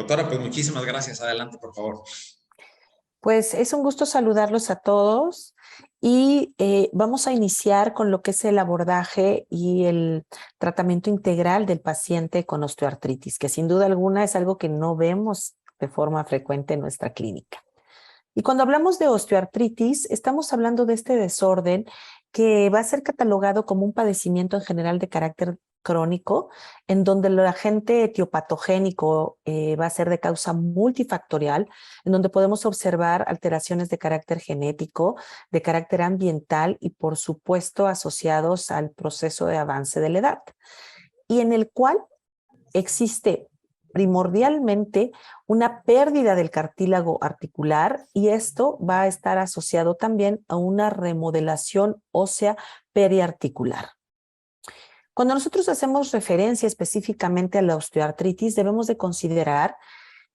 Doctora, pues muchísimas gracias. Adelante, por favor. Pues es un gusto saludarlos a todos y vamos a iniciar con lo que es el abordaje y el tratamiento integral del paciente con osteoartritis, que sin duda alguna es algo que no vemos de forma frecuente en nuestra clínica. Y cuando hablamos de osteoartritis, estamos hablando de este desorden que va a ser catalogado como un padecimiento en general de carácter crónico, en donde el agente etiopatogénico va a ser de causa multifactorial, en donde podemos observar alteraciones de carácter genético, de carácter ambiental y, por supuesto, asociados al proceso de avance de la edad, y en el cual existe primordialmente una pérdida del cartílago articular, y esto va a estar asociado también a una remodelación ósea periarticular. Cuando nosotros hacemos referencia específicamente a la osteoartritis, debemos de considerar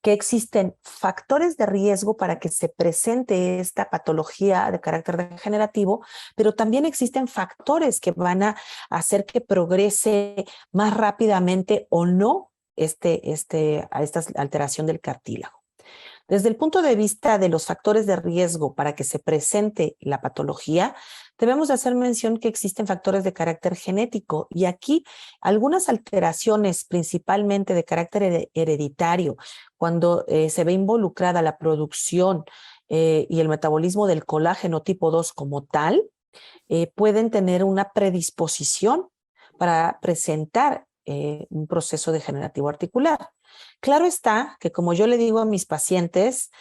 que existen factores de riesgo para que se presente esta patología de carácter degenerativo, pero también existen factores que van a hacer que progrese más rápidamente o no a esta alteración del cartílago. Desde el punto de vista de los factores de riesgo para que se presente la patología, debemos de hacer mención que existen factores de carácter genético, y aquí algunas alteraciones, principalmente de carácter hereditario, cuando se ve involucrada la producción y el metabolismo del colágeno tipo 2 como tal, pueden tener una predisposición para presentar un proceso degenerativo articular. Claro está que, como yo le digo a mis pacientes,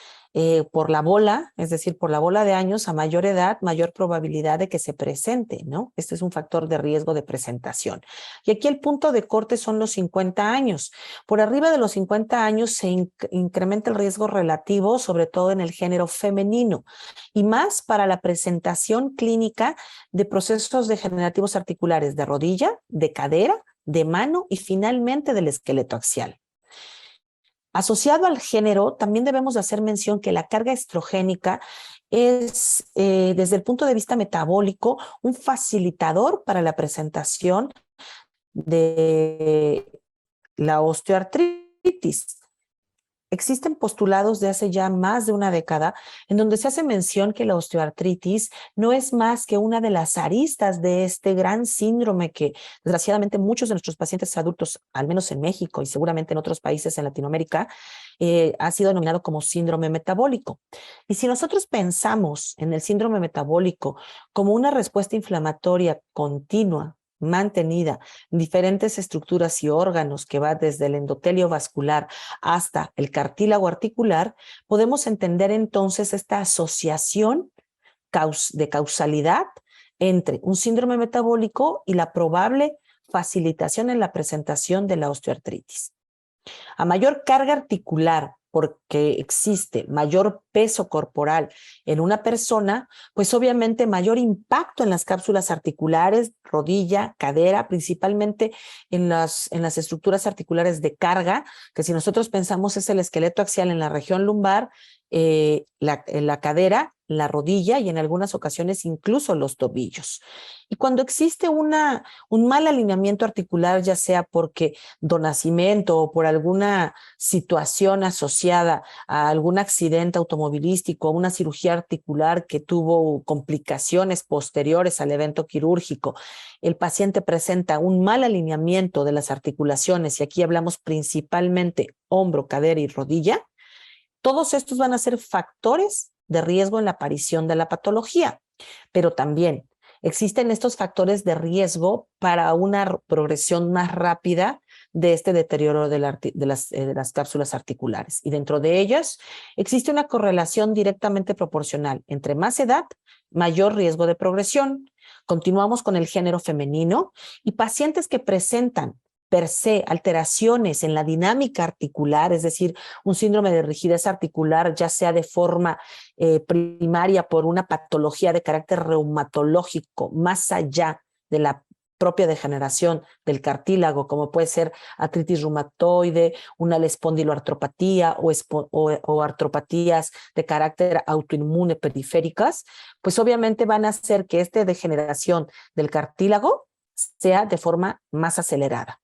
por la bola, es decir, por la bola de años, a mayor edad, mayor probabilidad de que se presente, ¿no? Este es un factor de riesgo de presentación. Y aquí el punto de corte son los 50 años. Por arriba de los 50 años se incrementa el riesgo relativo, sobre todo en el género femenino, y más para la presentación clínica de procesos degenerativos articulares de rodilla, de cadera, de mano y finalmente del esqueleto axial. Asociado al género, también debemos de hacer mención que la carga estrogénica es, desde el punto de vista metabólico, un facilitador para la presentación de la osteoartritis. Existen postulados de hace ya más de una década en donde se hace mención que la osteoartritis no es más que una de las aristas de este gran síndrome que desgraciadamente muchos de nuestros pacientes adultos, al menos en México y seguramente en otros países en Latinoamérica, ha sido denominado como síndrome metabólico. Y si nosotros pensamos en el síndrome metabólico como una respuesta inflamatoria continua, mantenida, diferentes estructuras y órganos que va desde el endotelio vascular hasta el cartílago articular, podemos entender entonces esta asociación de causalidad entre un síndrome metabólico y la probable facilitación en la presentación de la osteoartritis. A mayor carga articular, porque existe mayor peso corporal en una persona, pues obviamente mayor impacto en las cápsulas articulares, rodilla, cadera, principalmente en las estructuras articulares de carga, que si nosotros pensamos es el esqueleto axial en la región lumbar, la cadera, la rodilla y en algunas ocasiones incluso los tobillos. Y cuando existe un mal alineamiento articular, ya sea porque nacimiento o por alguna situación asociada a algún accidente automovilístico o una cirugía articular que tuvo complicaciones posteriores al evento quirúrgico, el paciente presenta un mal alineamiento de las articulaciones, y aquí hablamos principalmente hombro, cadera y rodilla, todos estos van a ser factores de riesgo en la aparición de la patología, pero también existen estos factores de riesgo para una progresión más rápida de este deterioro de las cápsulas articulares. Y dentro de ellas existe una correlación directamente proporcional. Entre más edad, mayor riesgo de progresión. Continuamos con el género femenino y pacientes que presentan per se alteraciones en la dinámica articular, es decir, un síndrome de rigidez articular, ya sea de forma primaria por una patología de carácter reumatológico, más allá de la propia degeneración del cartílago, como puede ser artritis reumatoide, una espondiloartropatía o artropatías de carácter autoinmune periféricas, pues obviamente van a hacer que esta degeneración del cartílago sea de forma más acelerada.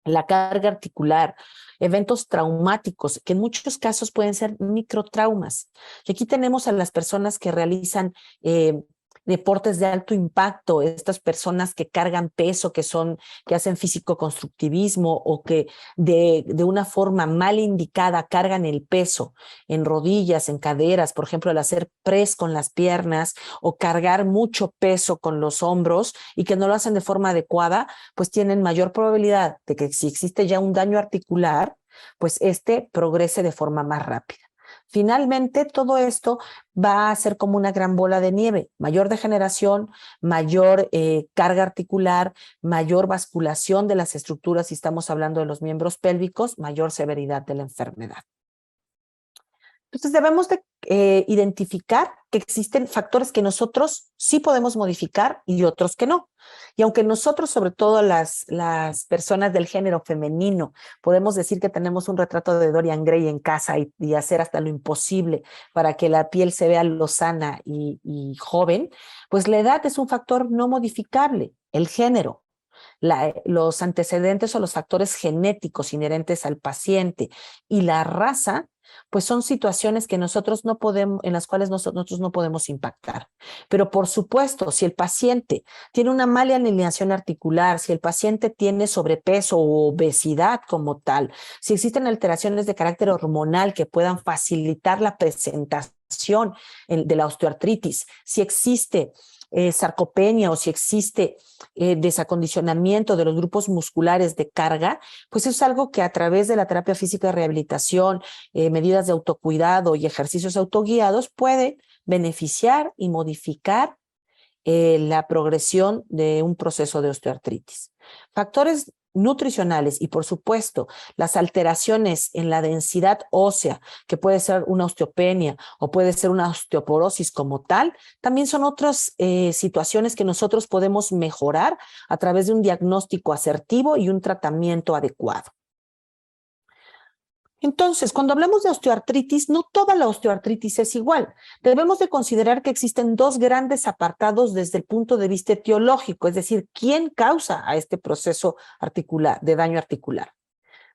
la carga articular, eventos traumáticos, que en muchos casos pueden ser microtraumas. Y aquí tenemos a las personas que realizan deportes de alto impacto, estas personas que cargan peso, que hacen físico-constructivismo o que de una forma mal indicada cargan el peso en rodillas, en caderas, por ejemplo, al hacer press con las piernas o cargar mucho peso con los hombros y que no lo hacen de forma adecuada, pues tienen mayor probabilidad de que si existe ya un daño articular, pues progrese de forma más rápida. Finalmente, todo esto va a ser como una gran bola de nieve, mayor degeneración, mayor carga articular, mayor basculación de las estructuras, si estamos hablando de los miembros pélvicos, mayor severidad de la enfermedad. Entonces debemos de identificar que existen factores que nosotros sí podemos modificar y otros que no. Y aunque nosotros, sobre todo las personas del género femenino, podemos decir que tenemos un retrato de Dorian Gray en casa y hacer hasta lo imposible para que la piel se vea lozana y joven, pues la edad es un factor no modificable, el género. Los antecedentes o los factores genéticos inherentes al paciente y la raza, pues son situaciones que nosotros no podemos, en las cuales nosotros no podemos impactar. Pero por supuesto, si el paciente tiene una mala alineación articular, si el paciente tiene sobrepeso o obesidad como tal, si existen alteraciones de carácter hormonal que puedan facilitar la presentación de la osteoartritis, si existe sarcopenia o si existe desacondicionamiento de los grupos musculares de carga, pues es algo que a través de la terapia física de rehabilitación, medidas de autocuidado y ejercicios autoguiados puede beneficiar y modificar la progresión de un proceso de osteoartritis. Factores nutricionales y, por supuesto, las alteraciones en la densidad ósea, que puede ser una osteopenia o puede ser una osteoporosis como tal, también son otras situaciones que nosotros podemos mejorar a través de un diagnóstico asertivo y un tratamiento adecuado. Entonces, cuando hablamos de osteoartritis, no toda la osteoartritis es igual. Debemos de considerar que existen dos grandes apartados desde el punto de vista etiológico, es decir, ¿quién causa a este proceso articular, de daño articular?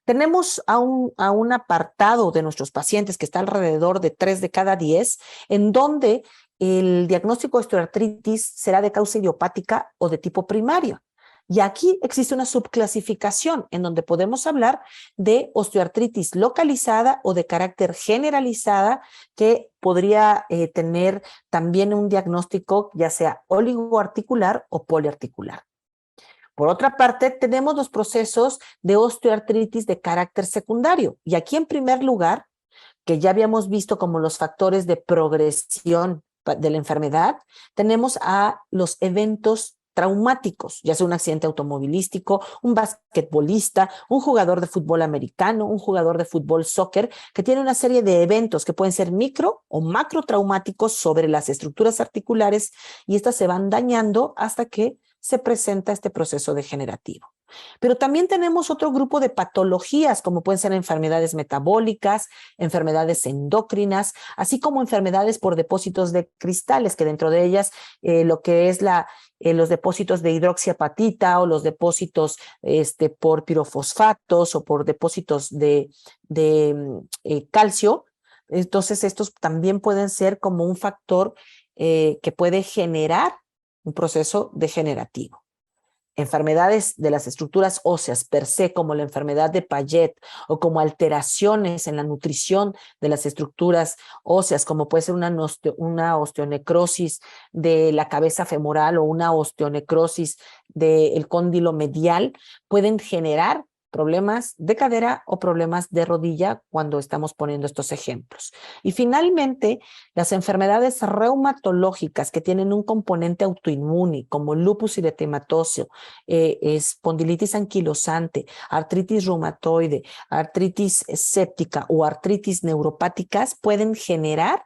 Tenemos a un apartado de nuestros pacientes que está alrededor de 3 de cada 10, en donde el diagnóstico de osteoartritis será de causa idiopática o de tipo primario. Y aquí existe una subclasificación en donde podemos hablar de osteoartritis localizada o de carácter generalizada que podría tener también un diagnóstico ya sea oligoarticular o poliarticular. Por otra parte, tenemos los procesos de osteoartritis de carácter secundario. Y aquí en primer lugar, que ya habíamos visto como los factores de progresión de la enfermedad, tenemos a los eventos traumáticos, ya sea un accidente automovilístico, un basquetbolista, un jugador de fútbol americano, un jugador de fútbol soccer, que tiene una serie de eventos que pueden ser micro o macro traumáticos sobre las estructuras articulares y estas se van dañando hasta que se presenta este proceso degenerativo. Pero también tenemos otro grupo de patologías, como pueden ser enfermedades metabólicas, enfermedades endocrinas, así como enfermedades por depósitos de cristales, que dentro de ellas lo que es los depósitos de hidroxiapatita o los depósitos por pirofosfatos o por depósitos de calcio. Entonces, estos también pueden ser como un factor que puede generar un proceso degenerativo. Enfermedades de las estructuras óseas per se, como la enfermedad de Payet o como alteraciones en la nutrición de las estructuras óseas, como puede ser una osteonecrosis de la cabeza femoral o una osteonecrosis del cóndilo medial, pueden generar problemas de cadera o problemas de rodilla cuando estamos poniendo estos ejemplos. Y finalmente, las enfermedades reumatológicas que tienen un componente autoinmune, como lupus eritematoso, espondilitis anquilosante, artritis reumatoide, artritis séptica o artritis neuropáticas, pueden generar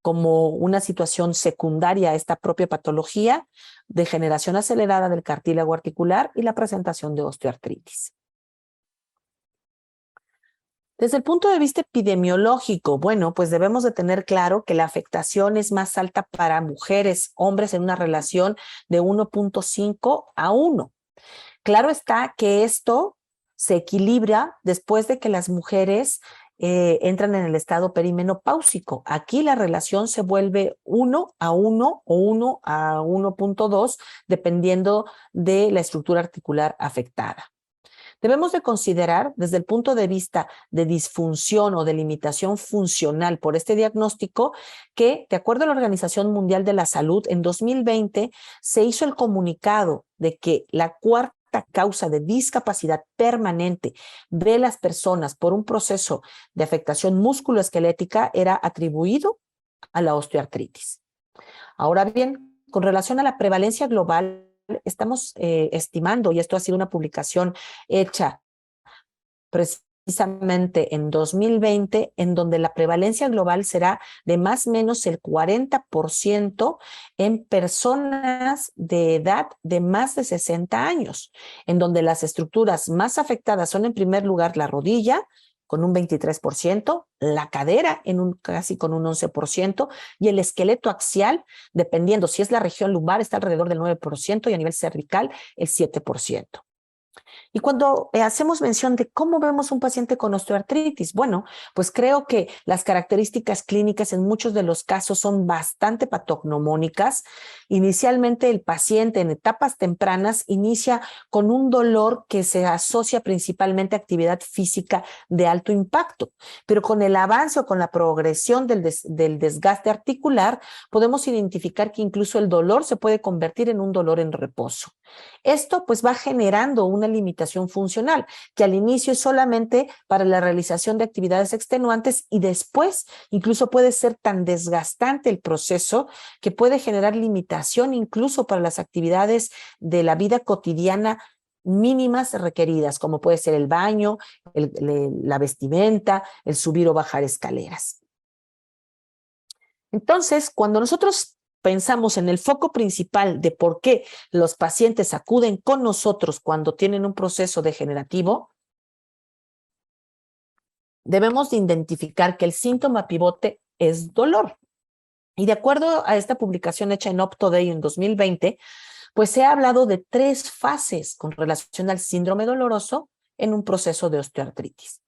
como una situación secundaria a esta propia patología, degeneración acelerada del cartílago articular y la presentación de osteoartritis. Desde el punto de vista epidemiológico, bueno, pues debemos de tener claro que la afectación es más alta para mujeres, hombres en una relación de 1.5 a 1. Claro está que esto se equilibra después de que las mujeres entran en el estado perimenopáusico. Aquí la relación se vuelve 1:1 o 1:1.2, dependiendo de la estructura articular afectada. Debemos de considerar desde el punto de vista de disfunción o de limitación funcional por este diagnóstico que, de acuerdo a la Organización Mundial de la Salud, en 2020 se hizo el comunicado de que la cuarta causa de discapacidad permanente de las personas por un proceso de afectación musculoesquelética era atribuido a la osteoartritis. Ahora bien, con relación a la prevalencia global, estamos estimando, y esto ha sido una publicación hecha precisamente en 2020, en donde la prevalencia global será de más o menos el 40% en personas de edad de más de 60 años, en donde las estructuras más afectadas son en primer lugar la rodilla, con un 23%, la cadera casi con un 11%, y el esqueleto axial, dependiendo si es la región lumbar, está alrededor del 9%, y a nivel cervical el 7%. Y cuando hacemos mención de cómo vemos un paciente con osteoartritis, bueno, pues creo que las características clínicas en muchos de los casos son bastante patognomónicas. Inicialmente el paciente en etapas tempranas inicia con un dolor que se asocia principalmente a actividad física de alto impacto, pero con el avance o con la progresión del desgaste articular, podemos identificar que incluso el dolor se puede convertir en un dolor en reposo. Esto pues va generando una limitación funcional que al inicio es solamente para la realización de actividades extenuantes y después incluso puede ser tan desgastante el proceso que puede generar limitación incluso para las actividades de la vida cotidiana mínimas requeridas, como puede ser el baño, la vestimenta, el subir o bajar escaleras. Entonces, cuando nosotros pensamos en el foco principal de por qué los pacientes acuden con nosotros cuando tienen un proceso degenerativo, debemos de identificar que el síntoma pivote es dolor. Y de acuerdo a esta publicación hecha en OptoDay en 2020, pues se ha hablado de 3 fases con relación al síndrome doloroso en un proceso de osteoartritis.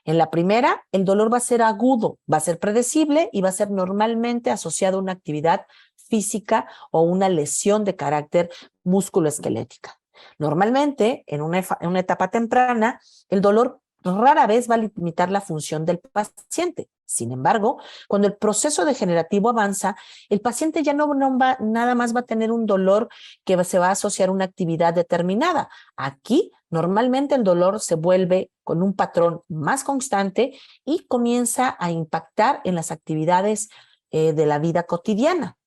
En la primera, el dolor va a ser agudo, va a ser predecible y va a ser normalmente asociado a una actividad física o una lesión de carácter musculoesquelética. Normalmente, en una etapa temprana, el dolor rara vez va a limitar la función del paciente. Sin embargo, cuando el proceso degenerativo avanza, el paciente ya no va, nada más va a tener un dolor que se va a asociar a una actividad determinada. Aquí, normalmente el dolor se vuelve con un patrón más constante y comienza a impactar en las actividades de la vida cotidiana.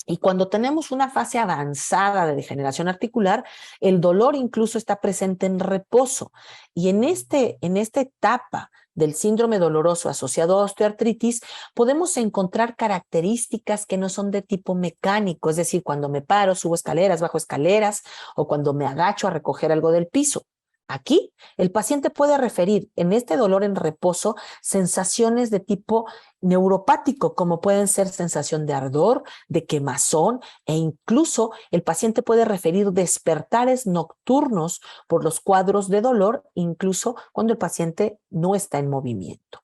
Y cuando tenemos una fase avanzada de degeneración articular, el dolor incluso está presente en reposo. Y en esta etapa del síndrome doloroso asociado a osteoartritis, podemos encontrar características que no son de tipo mecánico, es decir, cuando me paro, subo escaleras, bajo escaleras, o cuando me agacho a recoger algo del piso. Aquí, el paciente puede referir en este dolor en reposo sensaciones de tipo neuropático, como pueden ser sensación de ardor, de quemazón, e incluso el paciente puede referir despertares nocturnos por los cuadros de dolor, incluso cuando el paciente no está en movimiento.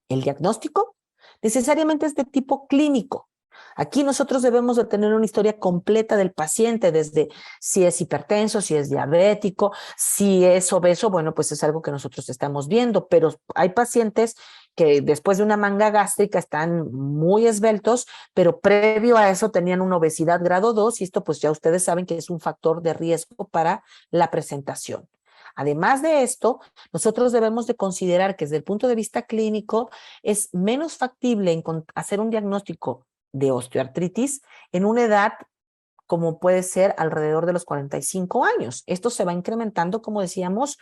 El diagnóstico necesariamente es de tipo clínico. Aquí nosotros debemos de tener una historia completa del paciente, desde si es hipertenso, si es diabético, si es obeso, bueno, pues es algo que nosotros estamos viendo, pero hay pacientes que después de una manga gástrica están muy esbeltos, pero previo a eso tenían una obesidad grado 2 y esto pues ya ustedes saben que es un factor de riesgo para la presentación. Además de esto, nosotros debemos de considerar que desde el punto de vista clínico es menos factible hacer un diagnóstico de osteoartritis en una edad como puede ser alrededor de los 45 años. Esto se va incrementando, como decíamos,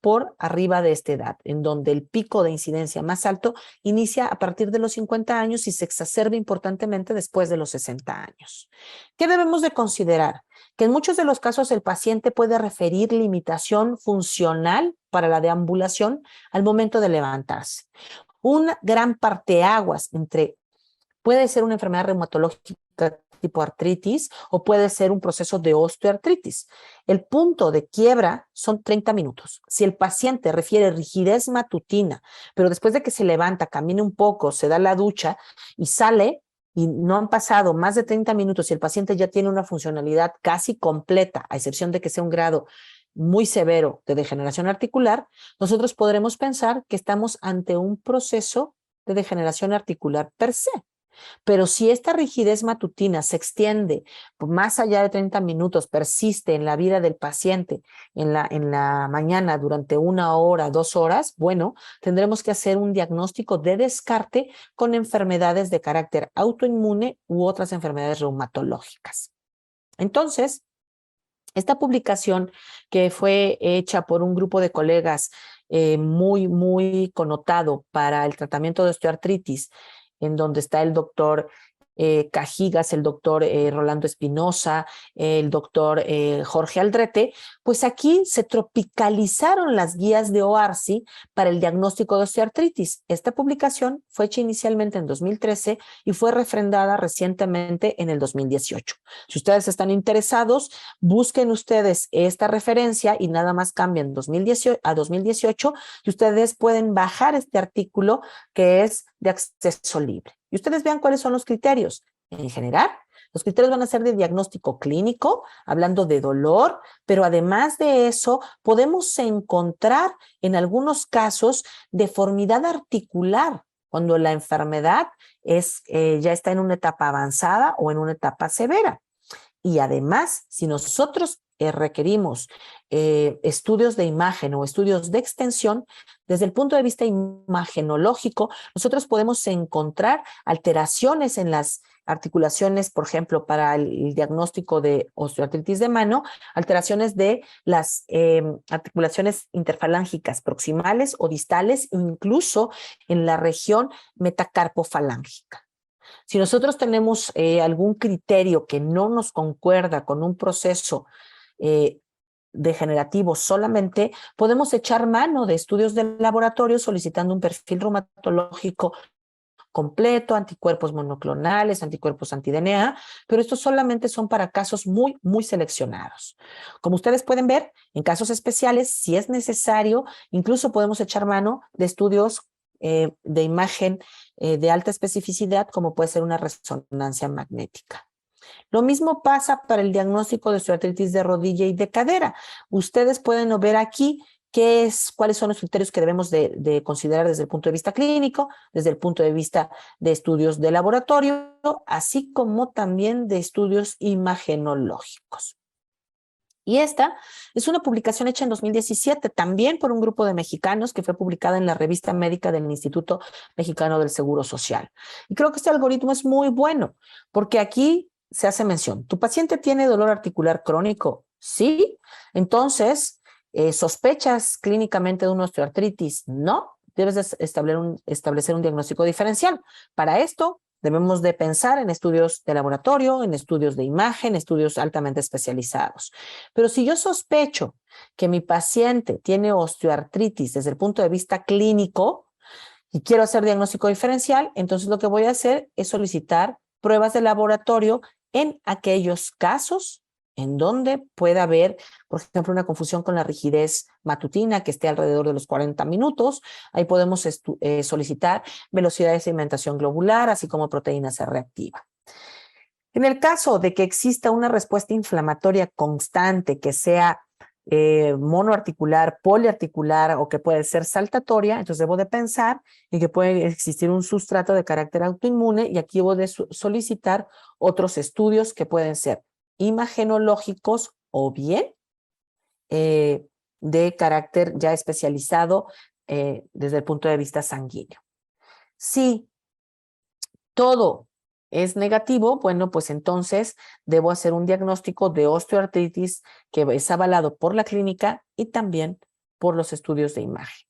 por arriba de esta edad, en donde el pico de incidencia más alto inicia a partir de los 50 años y se exacerba importantemente después de los 60 años. ¿Qué debemos de considerar? Que en muchos de los casos el paciente puede referir limitación funcional para la deambulación al momento de levantarse. Un gran parteaguas entre Puede ser una enfermedad reumatológica tipo artritis o puede ser un proceso de osteoartritis. El punto de quiebra son 30 minutos. Si el paciente refiere rigidez matutina, pero después de que se levanta, camina un poco, se da la ducha y sale y no han pasado más de 30 minutos y el paciente ya tiene una funcionalidad casi completa, a excepción de que sea un grado muy severo de degeneración articular, nosotros podremos pensar que estamos ante un proceso de degeneración articular per se. Pero si esta rigidez matutina se extiende más allá de 30 minutos, persiste en la vida del paciente en la mañana durante 1 hora, 2 horas, bueno, tendremos que hacer un diagnóstico de descarte con enfermedades de carácter autoinmune u otras enfermedades reumatológicas. Entonces, esta publicación que fue hecha por un grupo de colegas muy connotado para el tratamiento de osteoartritis, en donde está el doctor Cajigas, el doctor Rolando Espinosa, el doctor Jorge Aldrete, pues aquí se tropicalizaron las guías de OARSI para el diagnóstico de osteoartritis. Esta publicación fue hecha inicialmente en 2013 y fue refrendada recientemente en el 2018. Si ustedes están interesados, busquen ustedes esta referencia y nada más cambian 2018 a 2018 y ustedes pueden bajar este artículo que es de acceso libre. Y ustedes vean cuáles son los criterios. En general, los criterios van a ser de diagnóstico clínico, hablando de dolor, pero además de eso, podemos encontrar en algunos casos deformidad articular, cuando la enfermedad ya está en una etapa avanzada o en una etapa severa. Y además, si nosotros requerimos estudios de imagen o estudios de extensión, desde el punto de vista imagenológico, nosotros podemos encontrar alteraciones en las articulaciones, por ejemplo, para el diagnóstico de osteoartritis de mano, alteraciones de las articulaciones interfalángicas proximales o distales, o incluso en la región metacarpofalángica. Si nosotros tenemos algún criterio que no nos concuerda con un proceso degenerativo solamente, podemos echar mano de estudios de laboratorio solicitando un perfil reumatológico completo, anticuerpos monoclonales, anticuerpos anti-DNA, pero estos solamente son para casos muy seleccionados. Como ustedes pueden ver, en casos especiales, si es necesario, incluso podemos echar mano de estudios de imagen de alta especificidad, como puede ser una resonancia magnética. Lo mismo pasa para el diagnóstico de osteoartritis de rodilla y de cadera. Ustedes pueden ver aquí cuáles son los criterios que debemos de considerar desde el punto de vista clínico, desde el punto de vista de estudios de laboratorio, así como también de estudios imagenológicos. Y esta es una publicación hecha en 2017, también por un grupo de mexicanos, que fue publicada en la revista médica del Instituto Mexicano del Seguro Social. Y creo que este algoritmo es muy bueno, porque aquí se hace mención. ¿Tu paciente tiene dolor articular crónico? Sí. Entonces, ¿sospechas clínicamente de una osteoartritis? No. Debes de establecer un diagnóstico diferencial. Para esto, debemos de pensar en estudios de laboratorio, en estudios de imagen, estudios altamente especializados. Pero si yo sospecho que mi paciente tiene osteoartritis desde el punto de vista clínico y quiero hacer diagnóstico diferencial, entonces lo que voy a hacer es solicitar pruebas de laboratorio en aquellos casos en donde pueda haber, por ejemplo, una confusión con la rigidez matutina que esté alrededor de los 40 minutos. Ahí podemos solicitar velocidad de sedimentación globular, así como proteína C reactiva. En el caso de que exista una respuesta inflamatoria constante que sea monoarticular, poliarticular o que puede ser saltatoria, entonces debo de pensar en que puede existir un sustrato de carácter autoinmune y aquí debo de solicitar otros estudios que pueden ser imagenológicos o bien de carácter ya especializado desde el punto de vista sanguíneo. Si todo es negativo, bueno, pues entonces debo hacer un diagnóstico de osteoartritis que es avalado por la clínica y también por los estudios de imagen.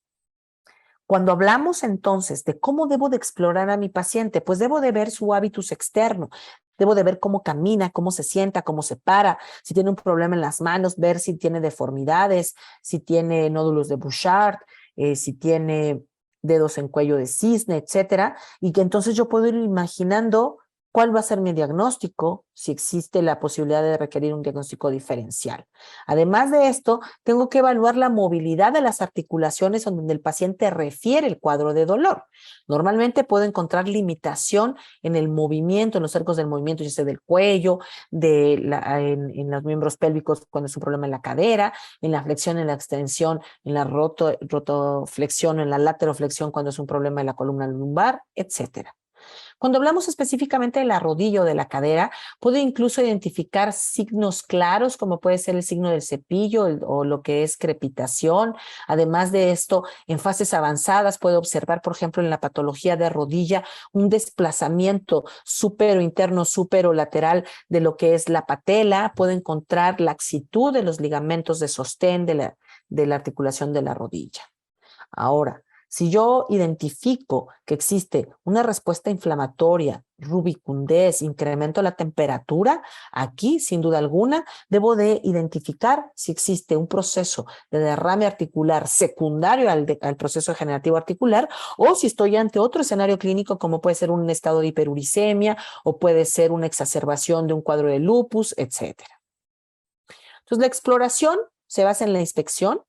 Cuando hablamos entonces de cómo debo de explorar a mi paciente, pues debo de ver su hábitus externo, debo de ver cómo camina, cómo se sienta, cómo se para, si tiene un problema en las manos, ver si tiene deformidades, si tiene nódulos de Bouchard, si tiene dedos en cuello de cisne, etcétera, y que entonces yo puedo ir imaginando cuál va a ser mi diagnóstico, si existe la posibilidad de requerir un diagnóstico diferencial. Además de esto, tengo que evaluar la movilidad de las articulaciones en donde el paciente refiere el cuadro de dolor. Normalmente puedo encontrar limitación en el movimiento, en los cercos del movimiento, ya sea del cuello, en los miembros pélvicos cuando es un problema en la cadera, en la flexión, en la extensión, en la rotoflexión, en la lateroflexión cuando es un problema en la columna lumbar, etcétera. Cuando hablamos específicamente de la rodilla o de la cadera, puedo incluso identificar signos claros, como puede ser el signo del cepillo o lo que es crepitación. Además de esto, en fases avanzadas puedo observar, por ejemplo, en la patología de rodilla, un desplazamiento supero interno, supero lateral de lo que es la patela. Puedo encontrar laxitud de los ligamentos de sostén de la articulación de la rodilla. Ahora, si yo identifico que existe una respuesta inflamatoria, rubicundez, incremento de la temperatura, aquí, sin duda alguna, debo de identificar si existe un proceso de derrame articular secundario al proceso degenerativo articular o si estoy ante otro escenario clínico como puede ser un estado de hiperuricemia o puede ser una exacerbación de un cuadro de lupus, etc. Entonces, la exploración se basa en la inspección,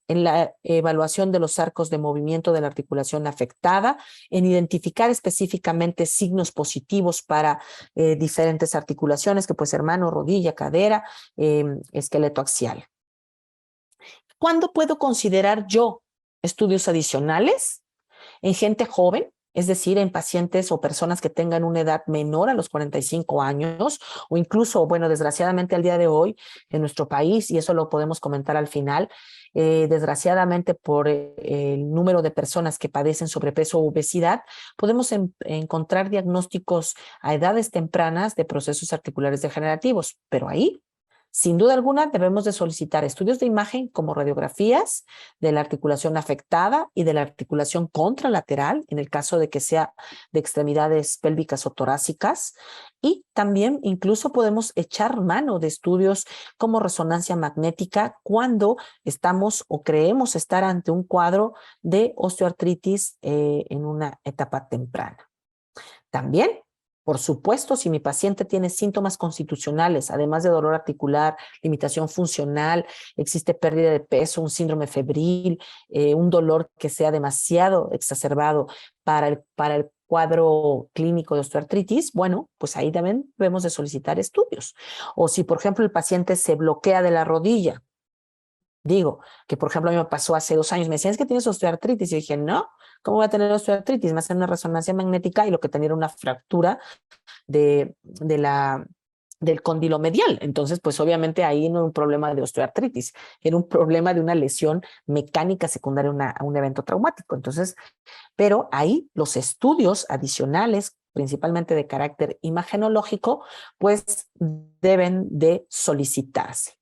en la evaluación de los arcos de movimiento de la articulación afectada, en identificar específicamente signos positivos para diferentes articulaciones, que puede ser mano, rodilla, cadera, esqueleto axial. ¿Cuándo puedo considerar yo estudios adicionales? En gente joven, es decir, en pacientes o personas que tengan una edad menor a los 45 años, o incluso, bueno, desgraciadamente al día de hoy en nuestro país, y eso lo podemos comentar al final, desgraciadamente por el número de personas que padecen sobrepeso o obesidad, podemos encontrar diagnósticos a edades tempranas de procesos articulares degenerativos, pero ahí sin duda alguna, debemos de solicitar estudios de imagen como radiografías de la articulación afectada y de la articulación contralateral, en el caso de que sea de extremidades pélvicas o torácicas. Y también incluso podemos echar mano de estudios como resonancia magnética cuando estamos o creemos estar ante un cuadro de osteoartritis en una etapa temprana. También, por supuesto, si mi paciente tiene síntomas constitucionales, además de dolor articular, limitación funcional, existe pérdida de peso, un síndrome febril, un dolor que sea demasiado exacerbado para el cuadro clínico de osteoartritis, bueno, pues ahí también debemos de solicitar estudios. O si, por ejemplo, el paciente se bloquea de la rodilla, digo, que por ejemplo a mí me pasó hace 2 años, me decían, es que tienes osteoartritis, y yo dije, no, ¿cómo voy a tener osteoartritis? Me hacen una resonancia magnética y lo que tenía era una fractura del cóndilo medial. Entonces, pues obviamente ahí no era un problema de osteoartritis, era un problema de una lesión mecánica secundaria a un evento traumático. Entonces, pero ahí los estudios adicionales, principalmente de carácter imagenológico, pues deben de solicitarse.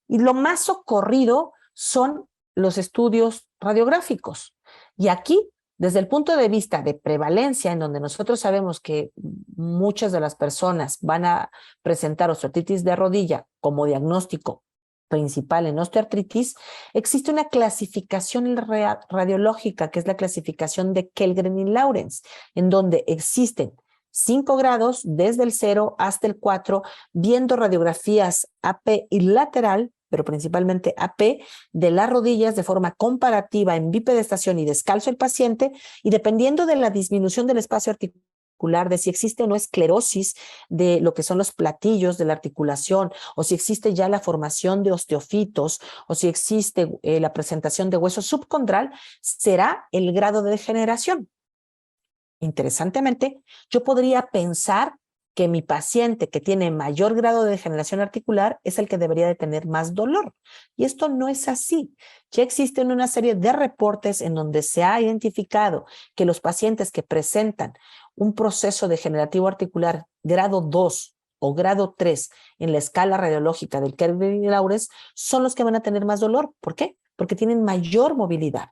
Y lo más socorrido son los estudios radiográficos. Y aquí, desde el punto de vista de prevalencia, en donde nosotros sabemos que muchas de las personas van a presentar osteoartritis de rodilla como diagnóstico principal en osteoartritis, existe una clasificación radiológica, que es la clasificación de Kellgren y Lawrence, en donde existen 5 grados desde el 0 hasta el 4, viendo radiografías AP y lateral, pero principalmente AP, de las rodillas de forma comparativa en bipedestación y descalzo el paciente, y dependiendo de la disminución del espacio articular, de si existe o no esclerosis de lo que son los platillos de la articulación, o si existe ya la formación de osteofitos, o si existe la presentación de hueso subcondral, será el grado de degeneración. Interesantemente, yo podría pensar que mi paciente que tiene mayor grado de degeneración articular es el que debería de tener más dolor. Y esto no es así. Ya existen una serie de reportes en donde se ha identificado que los pacientes que presentan un proceso degenerativo articular grado 2 o grado 3 en la escala radiológica del Kellgren y Lawrence son los que van a tener más dolor. ¿Por qué? Porque tienen mayor movilidad.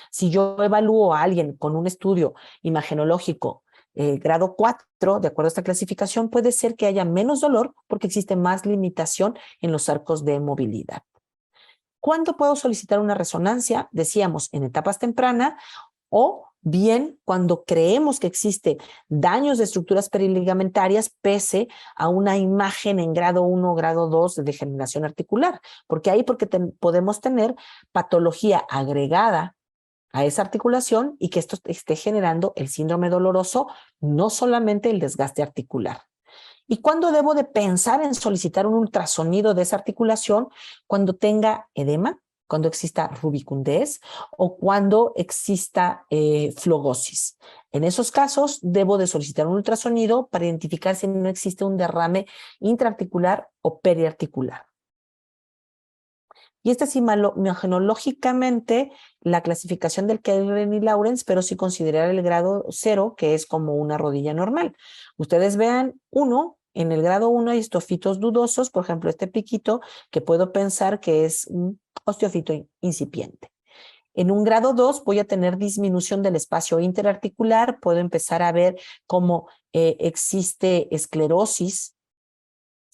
Si yo evalúo a alguien con un estudio imagenológico grado 4, de acuerdo a esta clasificación, puede ser que haya menos dolor porque existe más limitación en los arcos de movilidad. ¿Cuándo puedo solicitar una resonancia? Decíamos, en etapas tempranas o bien cuando creemos que existe daños de estructuras periligamentarias pese a una imagen en grado 1 o grado 2 de degeneración articular, porque ahí podemos tener patología agregada a esa articulación y que esto esté generando el síndrome doloroso, no solamente el desgaste articular. ¿Y cuándo debo de pensar en solicitar un ultrasonido de esa articulación? Cuando tenga edema, cuando exista rubicundez o cuando exista flogosis. En esos casos, debo de solicitar un ultrasonido para identificar si no existe un derrame intraarticular o periarticular. Y es imagenológicamente la clasificación del Kellgren y Lawrence, pero sin considerar el grado 0, que es como una rodilla normal. Ustedes vean, en el grado 1 hay osteofitos dudosos, por ejemplo, este piquito, que puedo pensar que es un osteofito incipiente. En un grado 2 voy a tener disminución del espacio interarticular, puedo empezar a ver cómo existe esclerosis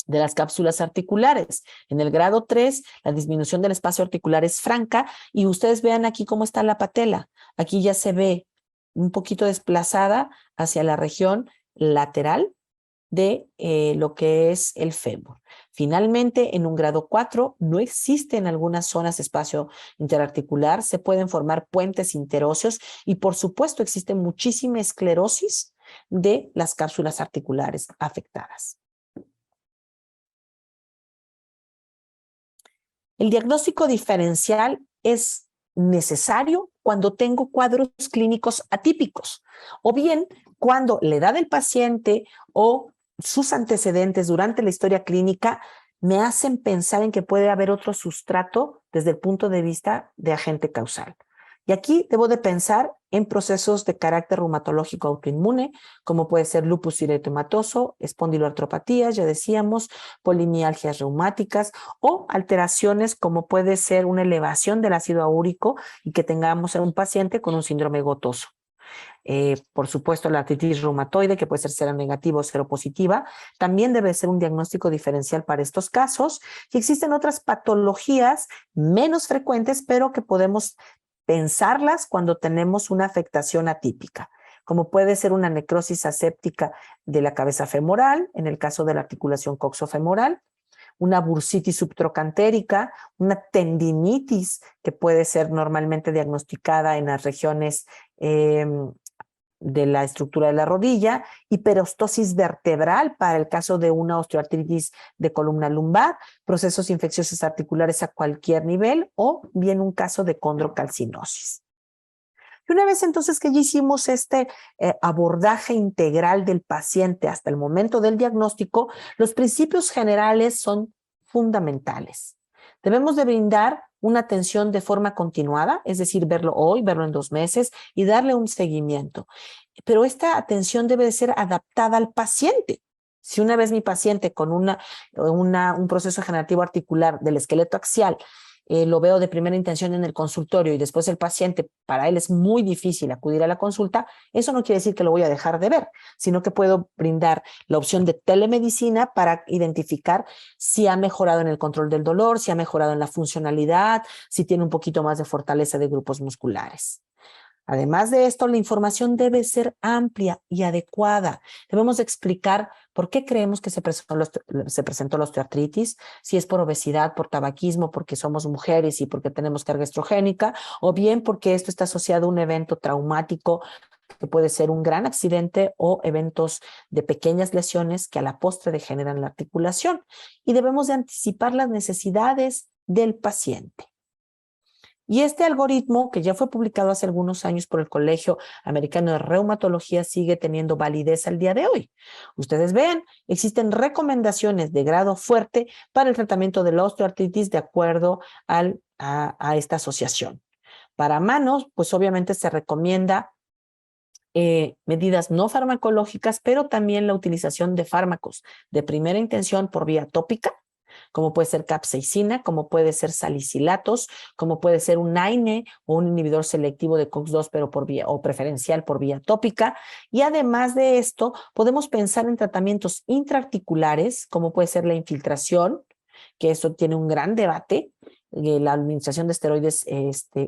de las cápsulas articulares. En el grado 3, la disminución del espacio articular es franca y ustedes vean aquí cómo está la patela. Aquí ya se ve un poquito desplazada hacia la región lateral de lo que es el fémur. Finalmente, en un grado 4, no existe en algunas zonas espacio interarticular, se pueden formar puentes interóseos y por supuesto existe muchísima esclerosis de las cápsulas articulares afectadas. El diagnóstico diferencial es necesario cuando tengo cuadros clínicos atípicos o bien cuando la edad del paciente o sus antecedentes durante la historia clínica me hacen pensar en que puede haber otro sustrato desde el punto de vista de agente causal. Y aquí debo de pensar en procesos de carácter reumatológico autoinmune, como puede ser lupus eritematoso, espondiloartropatías, ya decíamos, polimialgias reumáticas o alteraciones como puede ser una elevación del ácido áurico y que tengamos en un paciente con un síndrome gotoso. Por supuesto, la artritis reumatoide, que puede ser seronegativa o seropositiva, también debe ser un diagnóstico diferencial para estos casos. Y existen otras patologías menos frecuentes, pero que podemos pensarlas cuando tenemos una afectación atípica, como puede ser una necrosis aséptica de la cabeza femoral, en el caso de la articulación coxofemoral, una bursitis subtrocantérica, una tendinitis que puede ser normalmente diagnosticada en las regiones de la estructura de la rodilla, hiperostosis vertebral para el caso de una osteoartritis de columna lumbar, procesos infecciosos articulares a cualquier nivel o bien un caso de condrocalcinosis. Y una vez entonces que ya hicimos este abordaje integral del paciente hasta el momento del diagnóstico, los principios generales son fundamentales. Debemos de brindar una atención de forma continuada, es decir, verlo hoy, verlo en 2 meses y darle un seguimiento. Pero esta atención debe de ser adaptada al paciente. Si una vez mi paciente con un proceso degenerativo articular del esqueleto axial lo veo de primera intención en el consultorio y después el paciente, para él es muy difícil acudir a la consulta, eso no quiere decir que lo voy a dejar de ver, sino que puedo brindar la opción de telemedicina para identificar si ha mejorado en el control del dolor, si ha mejorado en la funcionalidad, si tiene un poquito más de fortaleza de grupos musculares. Además de esto, la información debe ser amplia y adecuada. Debemos explicar por qué creemos que se presentó la osteoartritis, si es por obesidad, por tabaquismo, porque somos mujeres y porque tenemos carga estrogénica, o bien porque esto está asociado a un evento traumático que puede ser un gran accidente o eventos de pequeñas lesiones que a la postre degeneran la articulación. Y debemos de anticipar las necesidades del paciente. Y este algoritmo, que ya fue publicado hace algunos años por el Colegio Americano de Reumatología, sigue teniendo validez al día de hoy. Ustedes ven, existen recomendaciones de grado fuerte para el tratamiento de la osteoartritis de acuerdo a esta asociación. Para manos, pues obviamente se recomienda medidas no farmacológicas, pero también la utilización de fármacos de primera intención por vía tópica, como puede ser capsaicina, como puede ser salicilatos, como puede ser un AINE o un inhibidor selectivo de COX-2, pero por vía o preferencial por vía tópica. Y además de esto, podemos pensar en tratamientos intraarticulares, como puede ser la infiltración, que eso tiene un gran debate, la administración de esteroides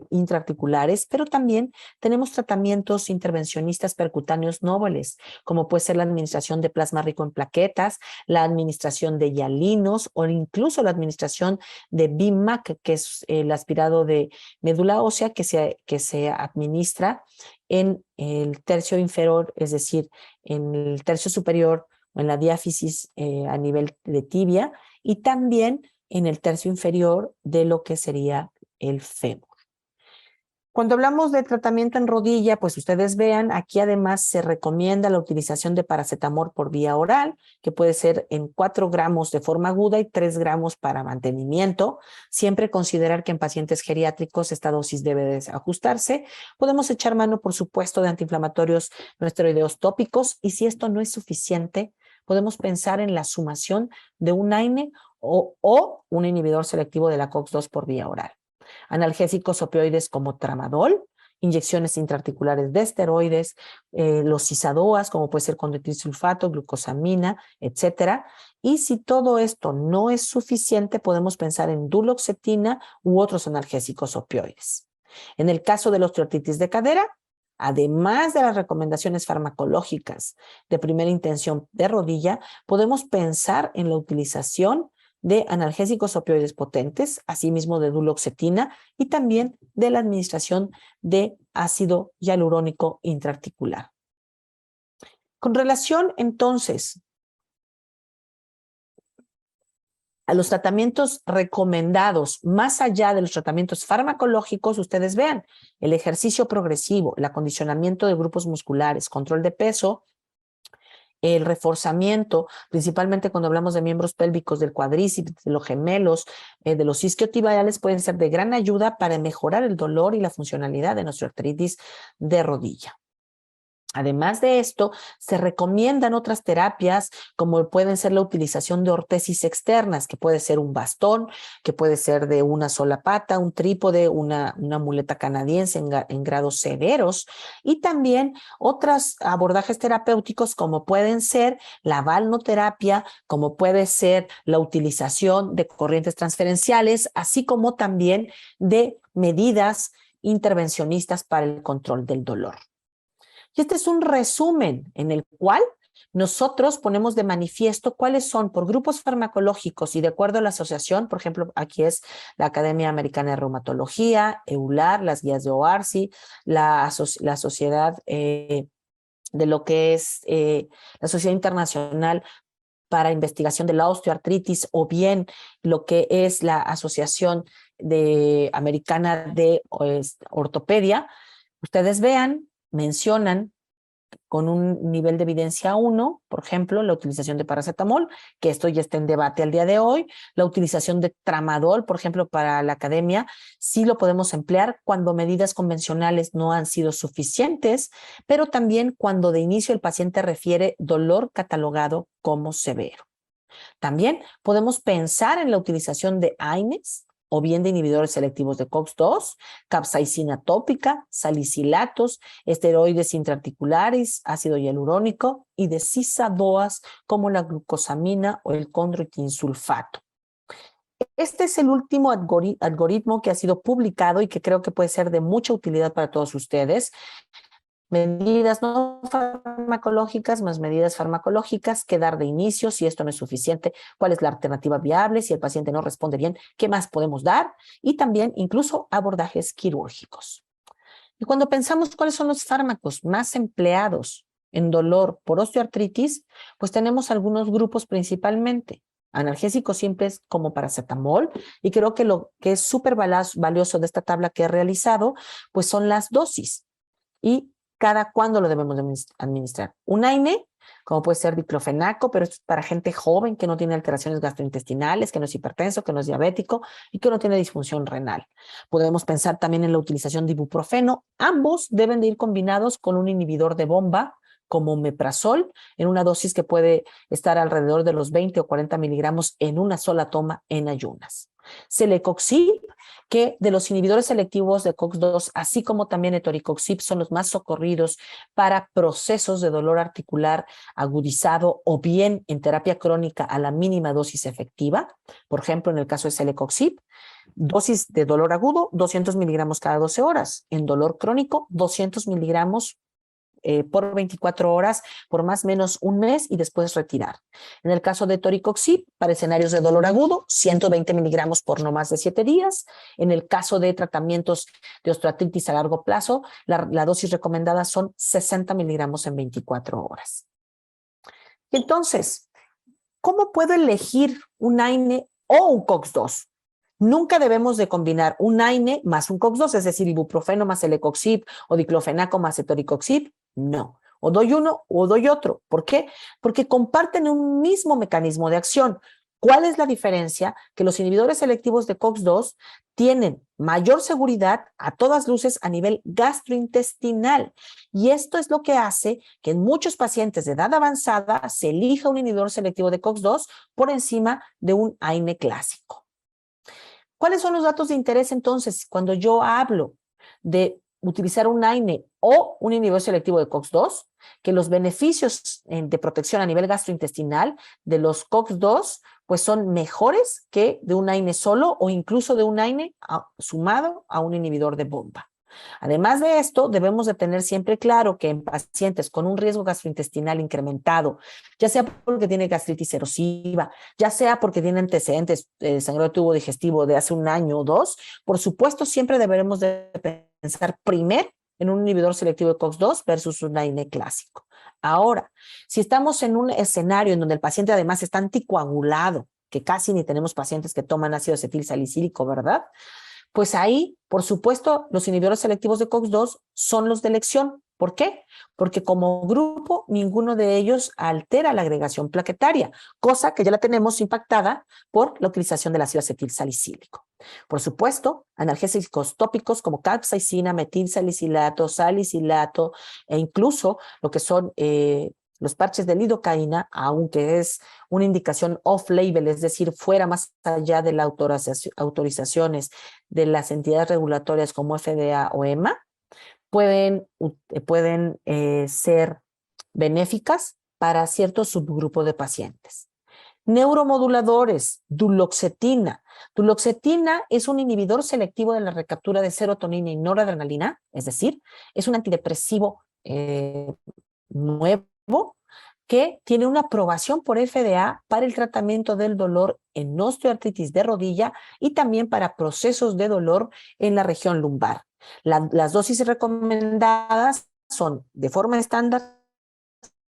intraarticulares, pero también tenemos tratamientos intervencionistas percutáneos nobles, como puede ser la administración de plasma rico en plaquetas, la administración de hialinos o incluso la administración de BIMAC, que es el aspirado de médula ósea que se administra en el tercio inferior, es decir, en el tercio superior o en la diáfisis a nivel de tibia y también en el tercio inferior de lo que sería el fémur. Cuando hablamos de tratamiento en rodilla, pues ustedes vean, aquí además se recomienda la utilización de paracetamol por vía oral, que puede ser en 4 gramos de forma aguda y 3 gramos para mantenimiento. Siempre considerar que en pacientes geriátricos esta dosis debe de ajustarse. Podemos echar mano, por supuesto, de antiinflamatorios no esteroideos tópicos y si esto no es suficiente, podemos pensar en la sumación de un AINE o un inhibidor selectivo de la COX-2 por vía oral. Analgésicos opioides como tramadol, inyecciones intraarticulares de esteroides, los ISADOAs, como puede ser condroitinsulfato, glucosamina, etcétera. Y si todo esto no es suficiente, podemos pensar en duloxetina u otros analgésicos opioides. En el caso de la osteoartritis de cadera, además de las recomendaciones farmacológicas de primera intención de rodilla, podemos pensar en la utilización de analgésicos opioides potentes, asimismo de duloxetina y también de la administración de ácido hialurónico intraarticular. Con relación entonces a los tratamientos recomendados, más allá de los tratamientos farmacológicos, ustedes vean el ejercicio progresivo, el acondicionamiento de grupos musculares, control de peso, el reforzamiento, principalmente cuando hablamos de miembros pélvicos, del cuádriceps, de los gemelos, de los isquiotibiales, pueden ser de gran ayuda para mejorar el dolor y la funcionalidad de nuestra artritis de rodilla. Además de esto, se recomiendan otras terapias como pueden ser la utilización de ortesis externas, que puede ser un bastón, que puede ser de una sola pata, un trípode, una muleta canadiense en grados severos y también otros abordajes terapéuticos como pueden ser la balneoterapia, como puede ser la utilización de corrientes transferenciales, así como también de medidas intervencionistas para el control del dolor. Y este es un resumen en el cual nosotros ponemos de manifiesto cuáles son por grupos farmacológicos y de acuerdo a la asociación, por ejemplo, aquí es la Academia Americana de Reumatología, EULAR, las guías de OARSI, la sociedad de lo que es la Sociedad Internacional para Investigación de la Osteoartritis o bien lo que es la Asociación Americana de Ortopedia. Ustedes vean, mencionan con un nivel de evidencia 1, por ejemplo, la utilización de paracetamol, que esto ya está en debate al día de hoy, la utilización de tramadol, por ejemplo, para la academia, sí lo podemos emplear cuando medidas convencionales no han sido suficientes, pero también cuando de inicio el paciente refiere dolor catalogado como severo. También podemos pensar en la utilización de AINES, o bien de inhibidores selectivos de COX-2, capsaicina tópica, salicilatos, esteroides intraarticulares, ácido hialurónico y de ISADOAs como la glucosamina o el condroitinsulfato. Este es el último algoritmo que ha sido publicado y que creo que puede ser de mucha utilidad para todos ustedes. Medidas no farmacológicas más medidas farmacológicas, qué dar de inicio, si esto no es suficiente, cuál es la alternativa viable, si el paciente no responde bien, qué más podemos dar y también incluso abordajes quirúrgicos. Y cuando pensamos cuáles son los fármacos más empleados en dolor por osteoartritis, pues tenemos algunos grupos principalmente. Analgésicos simples como paracetamol y creo que lo que es súper valioso de esta tabla que he realizado, pues son las dosis y cada cuándo lo debemos administrar. Un AINE, como puede ser diclofenaco, pero esto es para gente joven que no tiene alteraciones gastrointestinales, que no es hipertenso, que no es diabético y que no tiene disfunción renal. Podemos pensar también en la utilización de ibuprofeno. Ambos deben de ir combinados con un inhibidor de bomba, como omeprazol, en una dosis que puede estar alrededor de los 20 o 40 miligramos en una sola toma en ayunas. Celecoxib, que de los inhibidores selectivos de COX-2, así como también etoricoxib, son los más socorridos para procesos de dolor articular agudizado o bien en terapia crónica a la mínima dosis efectiva. Por ejemplo, en el caso de celecoxib, dosis de dolor agudo, 200 miligramos cada 12 horas. En dolor crónico, 200 miligramos por 24 horas, por más o menos un mes y después retirar. En el caso de toricoxib, para escenarios de dolor agudo, 120 miligramos por no más de 7 días. En el caso de tratamientos de osteoartritis a largo plazo, la dosis recomendada son 60 miligramos en 24 horas. Entonces, ¿cómo puedo elegir un AINE o un COX-2? Nunca debemos de combinar un AINE más un COX-2, es decir, ibuprofeno más celecoxib o diclofenaco más etoricoxib. No. O doy uno o doy otro. ¿Por qué? Porque comparten un mismo mecanismo de acción. ¿Cuál es la diferencia? Que los inhibidores selectivos de COX-2 tienen mayor seguridad a todas luces a nivel gastrointestinal. Y esto es lo que hace que en muchos pacientes de edad avanzada se elija un inhibidor selectivo de COX-2 por encima de un AINE clásico. ¿Cuáles son los datos de interés entonces cuando yo hablo de utilizar un AINE o un inhibidor selectivo de COX-2? Que los beneficios de protección a nivel gastrointestinal de los COX-2 pues son mejores que de un AINE solo o incluso de un AINE sumado a un inhibidor de bomba. Además de esto, debemos de tener siempre claro que en pacientes con un riesgo gastrointestinal incrementado, ya sea porque tiene gastritis erosiva, ya sea porque tiene antecedentes de sangrado de tubo digestivo de hace un año o dos, por supuesto siempre deberemos de pensar primero en un inhibidor selectivo de COX-2 versus un AINE clásico. Ahora, si estamos en un escenario en donde el paciente además está anticoagulado, que casi ni tenemos pacientes que toman ácido acetilsalicílico, ¿verdad? Pues ahí, por supuesto, los inhibidores selectivos de COX-2 son los de elección. ¿Por qué? Porque como grupo, ninguno de ellos altera la agregación plaquetaria, cosa que ya la tenemos impactada por la utilización del ácido acetilsalicílico. Por supuesto, analgésicos tópicos como capsaicina, metilsalicilato, salicilato e incluso lo que son los parches de lidocaína, aunque es una indicación off-label, es decir, fuera más allá de las autorizaciones de las entidades regulatorias como FDA o EMA, pueden ser benéficas para cierto subgrupo de pacientes. Neuromoduladores, duloxetina. Duloxetina es un inhibidor selectivo de la recaptura de serotonina y noradrenalina, es decir, es un antidepresivo nuevo que tiene una aprobación por FDA para el tratamiento del dolor en osteoartritis de rodilla y también para procesos de dolor en la región lumbar. Las dosis recomendadas son de forma estándar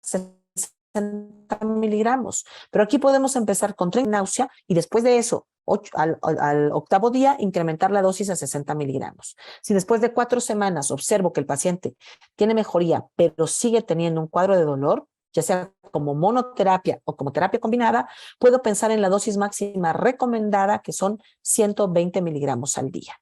60 miligramos, pero aquí podemos empezar con 30 náusea y después de eso, al octavo día, incrementar la dosis a 60 miligramos. Si después de 4 semanas observo que el paciente tiene mejoría, pero sigue teniendo un cuadro de dolor, ya sea como monoterapia o como terapia combinada, puedo pensar en la dosis máxima recomendada, que son 120 miligramos al día.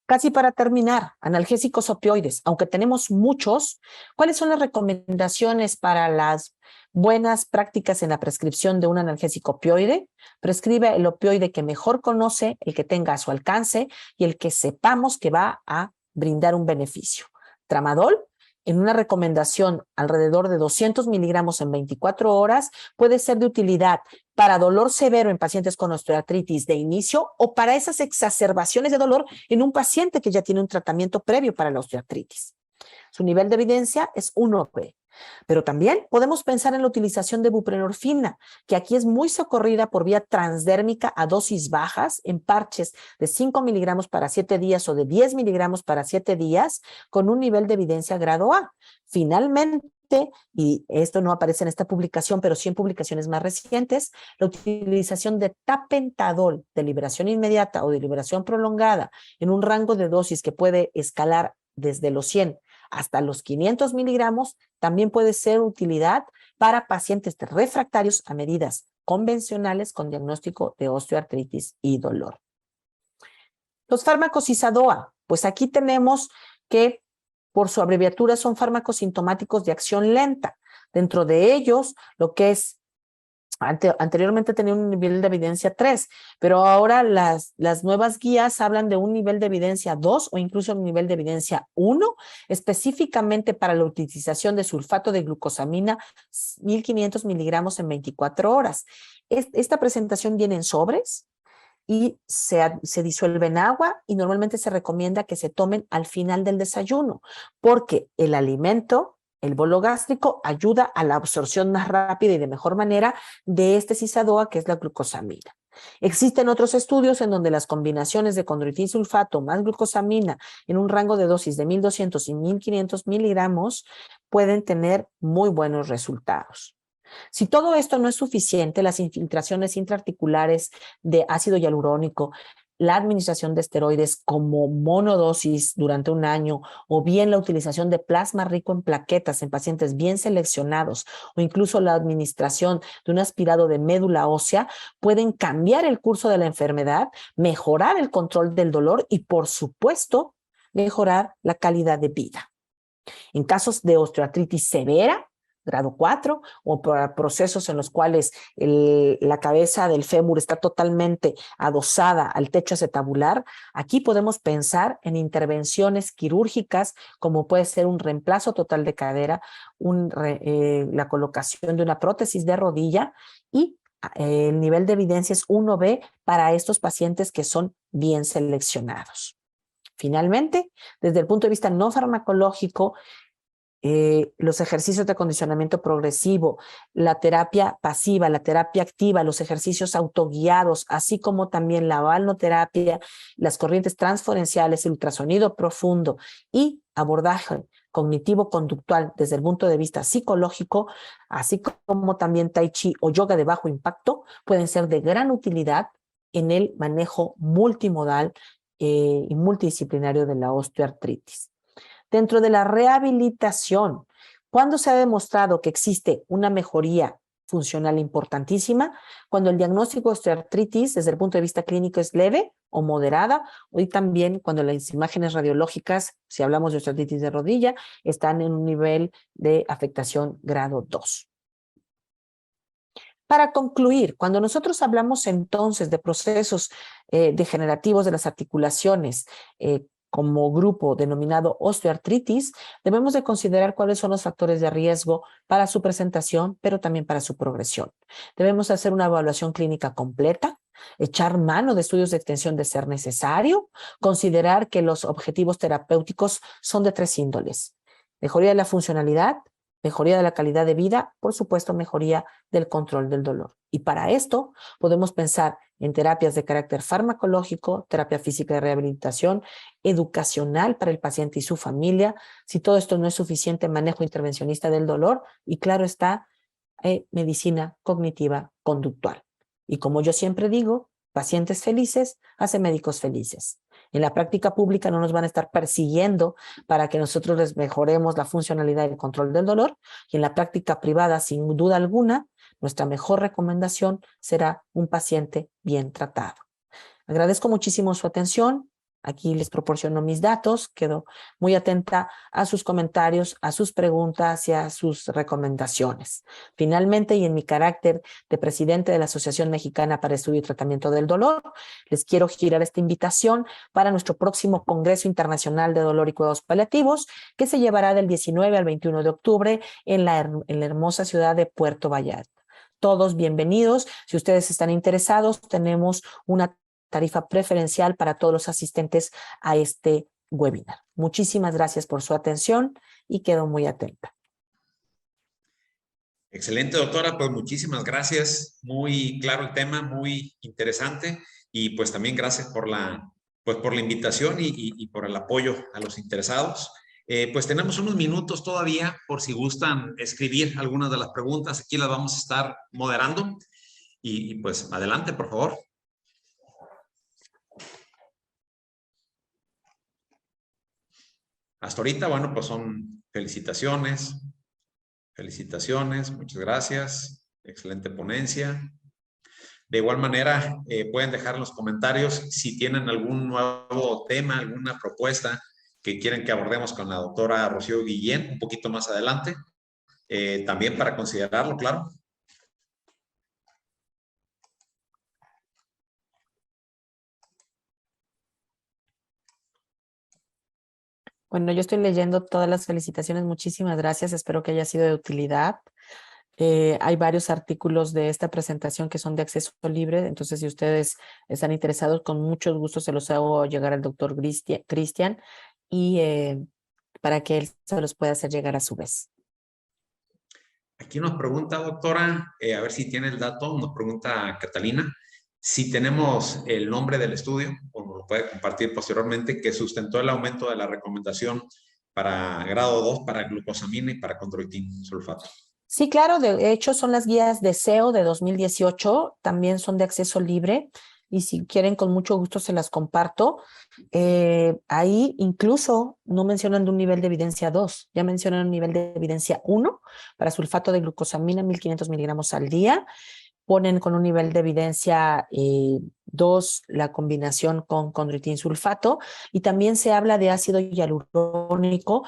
Casi para terminar, analgésicos opioides, aunque tenemos muchos, ¿cuáles son las recomendaciones para las buenas prácticas en la prescripción de un analgésico opioide? Prescribe el opioide que mejor conoce, el que tenga a su alcance y el que sepamos que va a brindar un beneficio. Tramadol, en una recomendación alrededor de 200 miligramos en 24 horas, puede ser de utilidad para dolor severo en pacientes con osteoartritis de inicio o para esas exacerbaciones de dolor en un paciente que ya tiene un tratamiento previo para la osteoartritis. Su nivel de evidencia es 1B. Pero también podemos pensar en la utilización de buprenorfina, que aquí es muy socorrida por vía transdérmica a dosis bajas en parches de 5 miligramos para 7 días o de 10 miligramos para 7 días con un nivel de evidencia grado A. Finalmente, y esto no aparece en esta publicación, pero sí en publicaciones más recientes, la utilización de tapentadol de liberación inmediata o de liberación prolongada en un rango de dosis que puede escalar desde los 100 hasta los 500 miligramos, también puede ser utilidad para pacientes refractarios a medidas convencionales con diagnóstico de osteoartritis y dolor. Los fármacos ISADOA, pues aquí tenemos que por su abreviatura son fármacos sintomáticos de acción lenta. Dentro de ellos, lo que es anteriormente tenía un nivel de evidencia 3, pero ahora las nuevas guías hablan de un nivel de evidencia 2 o incluso un nivel de evidencia 1, específicamente para la utilización de sulfato de glucosamina 1500 miligramos en 24 horas. Esta presentación viene en sobres y se disuelve en agua y normalmente se recomienda que se tomen al final del desayuno porque el alimento, el bolo gástrico, ayuda a la absorción más rápida y de mejor manera de este cisadoa que es la glucosamina. Existen otros estudios en donde las combinaciones de condroitin sulfato más glucosamina en un rango de dosis de 1200 y 1500 miligramos pueden tener muy buenos resultados. Si todo esto no es suficiente, las infiltraciones intraarticulares de ácido hialurónico, la administración de esteroides como monodosis durante un año o bien la utilización de plasma rico en plaquetas en pacientes bien seleccionados o incluso la administración de un aspirado de médula ósea pueden cambiar el curso de la enfermedad, mejorar el control del dolor y, por supuesto, mejorar la calidad de vida. En casos de osteoartritis severa, grado 4, o para procesos en los cuales la cabeza del fémur está totalmente adosada al techo acetabular, aquí podemos pensar en intervenciones quirúrgicas como puede ser un reemplazo total de cadera, la colocación de una prótesis de rodilla y el nivel de evidencia es 1B para estos pacientes que son bien seleccionados. Finalmente, desde el punto de vista no farmacológico, los ejercicios de acondicionamiento progresivo, la terapia pasiva, la terapia activa, los ejercicios autoguiados, así como también la balneoterapia, las corrientes transferenciales, el ultrasonido profundo y abordaje cognitivo-conductual desde el punto de vista psicológico, así como también tai chi o yoga de bajo impacto, pueden ser de gran utilidad en el manejo multimodal y multidisciplinario de la osteoartritis. Dentro de la rehabilitación, ¿cuándo se ha demostrado que existe una mejoría funcional importantísima? Cuando el diagnóstico de osteoartritis desde el punto de vista clínico es leve o moderada, y también cuando las imágenes radiológicas, si hablamos de osteoartritis de rodilla, están en un nivel de afectación grado 2. Para concluir, cuando nosotros hablamos entonces de procesos degenerativos de las articulaciones, como grupo denominado osteoartritis, debemos de considerar cuáles son los factores de riesgo para su presentación, pero también para su progresión. Debemos hacer una evaluación clínica completa, echar mano de estudios de extensión de ser necesario, considerar que los objetivos terapéuticos son de 3 índoles: mejoría de la funcionalidad, mejoría de la calidad de vida, por supuesto, mejoría del control del dolor. Y para esto podemos pensar en terapias de carácter farmacológico, terapia física de rehabilitación, educacional para el paciente y su familia. Si todo esto no es suficiente, manejo intervencionista del dolor y, claro está, medicina cognitiva conductual. Y como yo siempre digo, pacientes felices hacen médicos felices. En la práctica pública no nos van a estar persiguiendo para que nosotros les mejoremos la funcionalidad y el control del dolor. Y en la práctica privada, sin duda alguna, nuestra mejor recomendación será un paciente bien tratado. Agradezco muchísimo su atención. Aquí les proporciono mis datos. Quedo muy atenta a sus comentarios, a sus preguntas y a sus recomendaciones. Finalmente, y en mi carácter de presidente de la Asociación Mexicana para Estudio y Tratamiento del Dolor, les quiero girar esta invitación para nuestro próximo Congreso Internacional de Dolor y Cuidados Paliativos, que se llevará del 19 al 21 de octubre en la hermosa ciudad de Puerto Vallarta. Todos bienvenidos. Si ustedes están interesados, tenemos una tarifa preferencial para todos los asistentes a este webinar. Muchísimas gracias por su atención y quedo muy atenta. Excelente, doctora. Pues muchísimas gracias. Muy claro el tema, muy interesante. Y pues también gracias por la invitación y por el apoyo a los interesados. Pues tenemos unos minutos todavía por si gustan escribir algunas de las preguntas. Aquí las vamos a estar moderando. Y pues adelante, por favor. Hasta ahorita, bueno, pues son felicitaciones. Felicitaciones, muchas gracias. Excelente ponencia. De igual manera, pueden dejar en los comentarios si tienen algún nuevo tema, alguna propuesta que quieren que abordemos con la doctora Rocío Guillén un poquito más adelante. También para considerarlo, claro. Bueno, yo estoy leyendo todas las felicitaciones. Muchísimas gracias. Espero que haya sido de utilidad. Hay varios artículos de esta presentación que son de acceso libre. Entonces, si ustedes están interesados, con mucho gusto se los hago llegar al doctor Cristian y para que él se los pueda hacer llegar a su vez. Aquí nos pregunta, doctora, a ver si tiene el dato, nos pregunta Catalina, si tenemos el nombre del estudio, o nos lo puede compartir posteriormente, que sustentó el aumento de la recomendación para grado 2 para glucosamina y para condroitin sulfato. Sí, claro, de hecho son las guías de SEO de 2018, también son de acceso libre y si quieren con mucho gusto se las comparto. Ahí incluso no mencionan de un nivel de evidencia 2, ya mencionan un nivel de evidencia 1 para sulfato de glucosamina 1500 miligramos al día. Ponen con un nivel de evidencia 2 la combinación con condroitin sulfato y también se habla de ácido hialurónico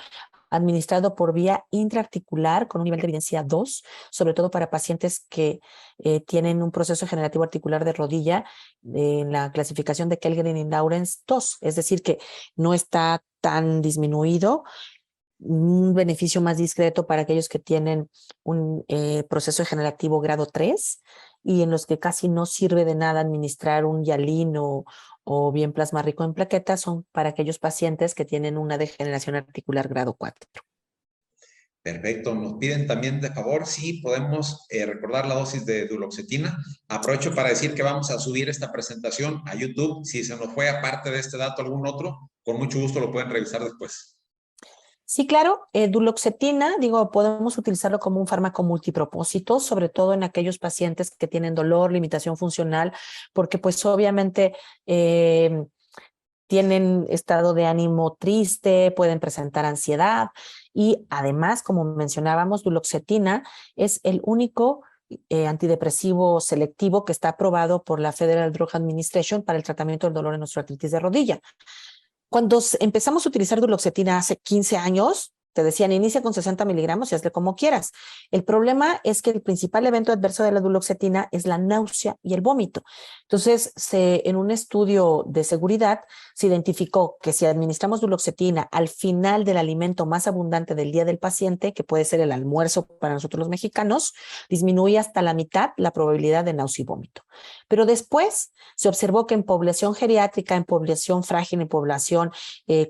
administrado por vía intraarticular con un nivel de evidencia 2, sobre todo para pacientes que tienen un proceso generativo articular de rodilla en la clasificación de Kellgren y Lawrence 2, es decir, que no está tan disminuido, un beneficio más discreto para aquellos que tienen un proceso degenerativo grado 3 y en los que casi no sirve de nada administrar un Hialin o bien plasma rico en plaquetas, son para aquellos pacientes que tienen una degeneración articular grado 4. Perfecto. Nos piden también de favor si podemos recordar la dosis de duloxetina. Aprovecho para decir que vamos a subir esta presentación a YouTube. Si se nos fue aparte de este dato algún otro, con mucho gusto lo pueden revisar después. Sí, claro, duloxetina, digo, podemos utilizarlo como un fármaco multipropósito, sobre todo en aquellos pacientes que tienen dolor, limitación funcional, porque pues obviamente tienen estado de ánimo triste, pueden presentar ansiedad y además, como mencionábamos, duloxetina es el único antidepresivo selectivo que está aprobado por la Federal Drug Administration para el tratamiento del dolor en osteoartritis de rodilla. Cuando empezamos a utilizar duloxetina hace 15 años, te decían, inicia con 60 miligramos y hazle como quieras. El problema es que el principal evento adverso de la duloxetina es la náusea y el vómito. Entonces, en un estudio de seguridad se identificó que si administramos duloxetina al final del alimento más abundante del día del paciente, que puede ser el almuerzo para nosotros los mexicanos, disminuye hasta la mitad la probabilidad de náusea y vómito. Pero después se observó que en población geriátrica, en población frágil, en población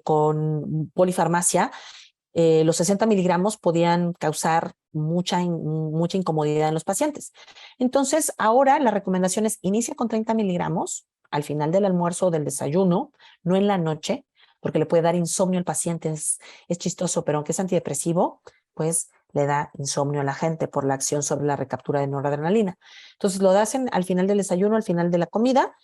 con polifarmacia, los 60 miligramos podían causar mucha incomodidad en los pacientes. Entonces, ahora la recomendación es inicia con 30 miligramos al final del almuerzo o del desayuno, no en la noche, porque le puede dar insomnio al paciente. Es chistoso, pero aunque es antidepresivo, pues le da insomnio a la gente por la acción sobre la recaptura de noradrenalina. Entonces, lo hacen al final del desayuno, al final de la comida.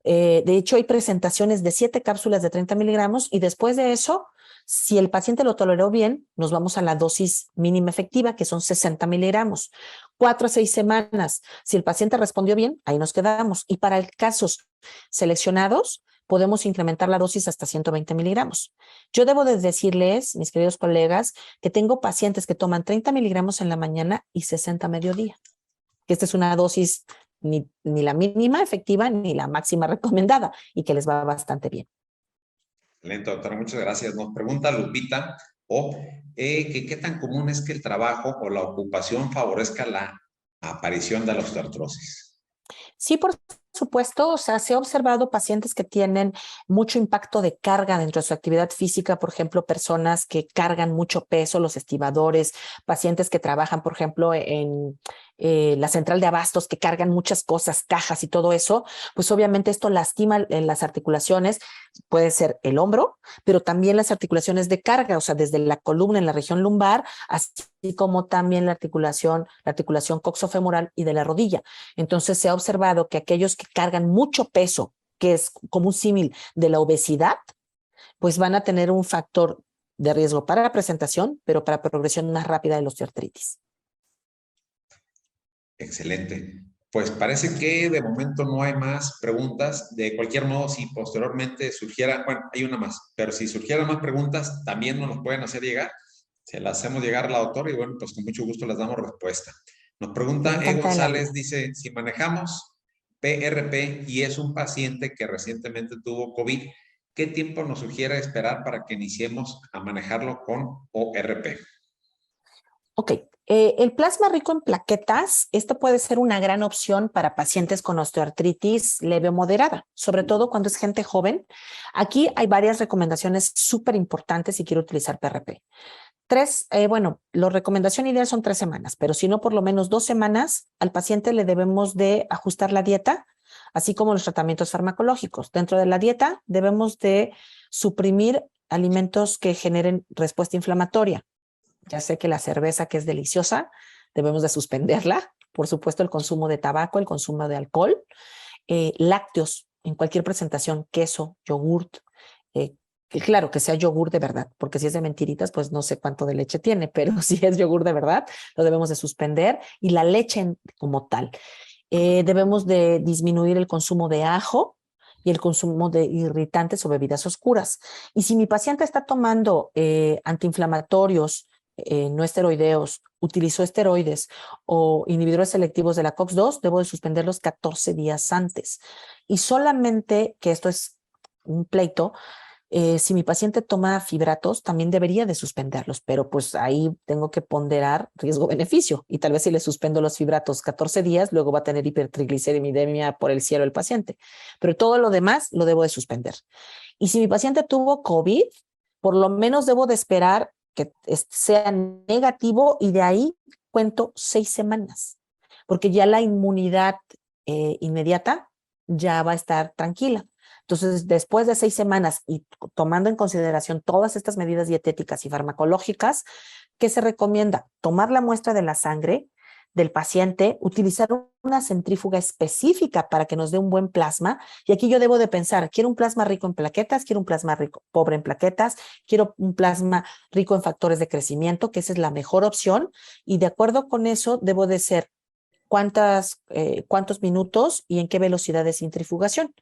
De hecho, hay presentaciones de 7 cápsulas de 30 miligramos y después de eso, si el paciente lo toleró bien, nos vamos a la dosis mínima efectiva, que son 60 miligramos. 4 a 6 semanas. Si el paciente respondió bien, ahí nos quedamos. Y para casos seleccionados, podemos incrementar la dosis hasta 120 miligramos. Yo debo de decirles, mis queridos colegas, que tengo pacientes que toman 30 miligramos en la mañana y 60 a mediodía. Esta es una dosis ni la mínima efectiva ni la máxima recomendada y que les va bastante bien. Excelente, doctora, muchas gracias. Nos pregunta Lupita, ¿qué tan común es que el trabajo o la ocupación favorezca la aparición de la osteoartrosis? Sí, por supuesto, o sea, se ha observado pacientes que tienen mucho impacto de carga dentro de su actividad física, por ejemplo, personas que cargan mucho peso, los estibadores, pacientes que trabajan, por ejemplo, en la central de abastos, que cargan muchas cosas, cajas y todo eso, pues obviamente esto lastima en las articulaciones, puede ser el hombro, pero también las articulaciones de carga, o sea, desde la columna en la región lumbar, así como también la articulación coxofemoral y de la rodilla. Entonces se ha observado que aquellos que cargan mucho peso, que es como un símil de la obesidad, pues van a tener un factor de riesgo para la presentación, pero para progresión más rápida de la osteoartritis. Excelente. pues parece que de momento no hay más preguntas. De cualquier modo, si posteriormente surgiera, bueno, hay una más, pero si surgieran más preguntas, también nos las pueden hacer llegar. Se las hacemos llegar a la doctora y bueno, pues con mucho gusto les damos respuesta. Nos pregunta Encantada de la González, vida. dice, si manejamos PRP y es un paciente que recientemente tuvo COVID, ¿qué tiempo nos sugiere esperar para que iniciemos a manejarlo con ORP? Ok, el plasma rico en plaquetas, esto puede ser una gran opción para pacientes con osteoartritis leve o moderada, sobre todo cuando es gente joven. Aquí hay varias recomendaciones súper importantes si quiero utilizar PRP. Bueno, la recomendación ideal son 3 semanas, pero si no, por lo menos 2 semanas, al paciente le debemos de ajustar la dieta, así como los tratamientos farmacológicos. Dentro de la dieta debemos de suprimir alimentos que generen respuesta inflamatoria. Ya sé que la cerveza, que es deliciosa, debemos de suspenderla. Por supuesto, el consumo de tabaco, el consumo de alcohol, lácteos en cualquier presentación, queso, yogurt, claro, que sea yogur de verdad, porque si es de mentiritas, pues no sé cuánto de leche tiene, pero si es yogur de verdad, lo debemos de suspender, y la leche como tal. Debemos de disminuir el consumo de ajo y el consumo de irritantes o bebidas oscuras. Y si mi paciente está tomando antiinflamatorios, no esteroideos, utilizó esteroides o inhibidores selectivos de la COX-2, debo de suspenderlos 14 días antes. Y solamente, que esto es un pleito, si mi paciente toma fibratos, también debería de suspenderlos, pero pues ahí tengo que ponderar riesgo-beneficio, y tal vez si le suspendo los fibratos 14 días, luego va a tener hipertrigliceridemia por el cielo el paciente, pero todo lo demás lo debo de suspender. Y si mi paciente tuvo COVID, por lo menos debo de esperar que sea negativo, y de ahí cuento 6 semanas, porque ya la inmunidad inmediata ya va a estar tranquila. Entonces, después de 6 semanas y tomando en consideración todas estas medidas dietéticas y farmacológicas, ¿qué se recomienda? Tomar la muestra de la sangre del paciente, utilizar una centrífuga específica para que nos dé un buen plasma. Y aquí yo debo de pensar, ¿quiero un plasma rico en plaquetas? ¿Quiero un plasma rico, pobre en plaquetas? ¿Quiero un plasma rico en factores de crecimiento? Que esa es la mejor opción. Y de acuerdo con eso, debo de ser cuántos minutos y en qué velocidad de centrifugación.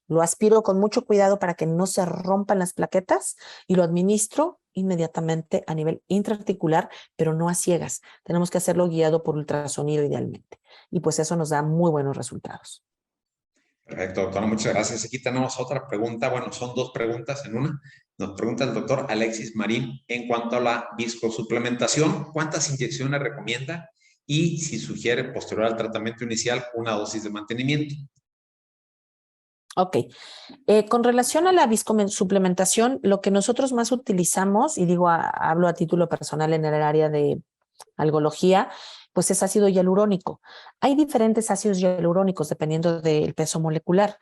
Lo aspiro con mucho cuidado para que no se rompan las plaquetas, y lo administro inmediatamente a nivel intraarticular, pero no a ciegas. Tenemos que hacerlo guiado por ultrasonido idealmente. Y pues eso nos da muy buenos resultados. Perfecto, doctora, muchas gracias. Aquí tenemos otra pregunta. Bueno, son dos preguntas en una. Nos pregunta el doctor Alexis Marín en cuanto a la viscosuplementación, ¿cuántas inyecciones recomienda? Y si sugiere posterior al tratamiento inicial una dosis de mantenimiento. Ok, con relación a la viscosuplementación, lo que nosotros más utilizamos, y digo, hablo a título personal en el área de algología, pues es ácido hialurónico. Hay diferentes ácidos hialurónicos dependiendo del peso molecular.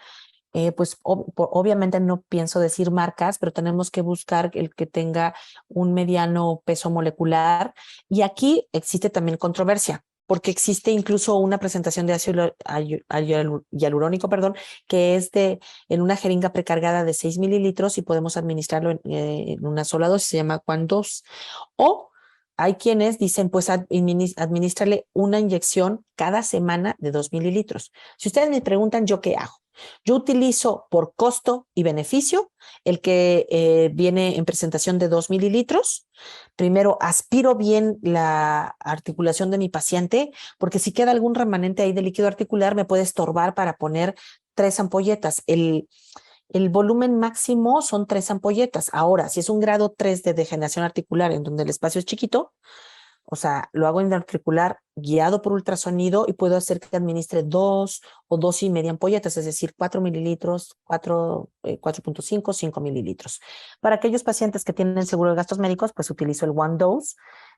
Pues obviamente no pienso decir marcas, pero tenemos que buscar el que tenga un mediano peso molecular. Y aquí existe también controversia, porque existe incluso una presentación de ácido hialurónico, perdón, que es en una jeringa precargada de 6 mililitros, y podemos administrarlo en una sola dosis, se llama Quan2. O hay quienes dicen, pues administrarle una inyección cada semana de 2 mililitros. Si ustedes me preguntan, ¿yo qué hago? Yo utilizo por costo y beneficio el que viene en presentación de 2 mililitros. Primero aspiro bien la articulación de mi paciente, porque si queda algún remanente ahí de líquido articular, me puede estorbar para poner 3 ampolletas. El volumen máximo son 3 ampolletas. Ahora, si es un grado 3 de degeneración articular en donde el espacio es chiquito, o sea, lo hago intraarticular guiado por ultrasonido, y puedo hacer que administre 2 o 2,5 ampolletas, es decir, 4 mililitros, 4.5, 5 mililitros. Para aquellos pacientes que tienen seguro de gastos médicos, pues utilizo el One Dose,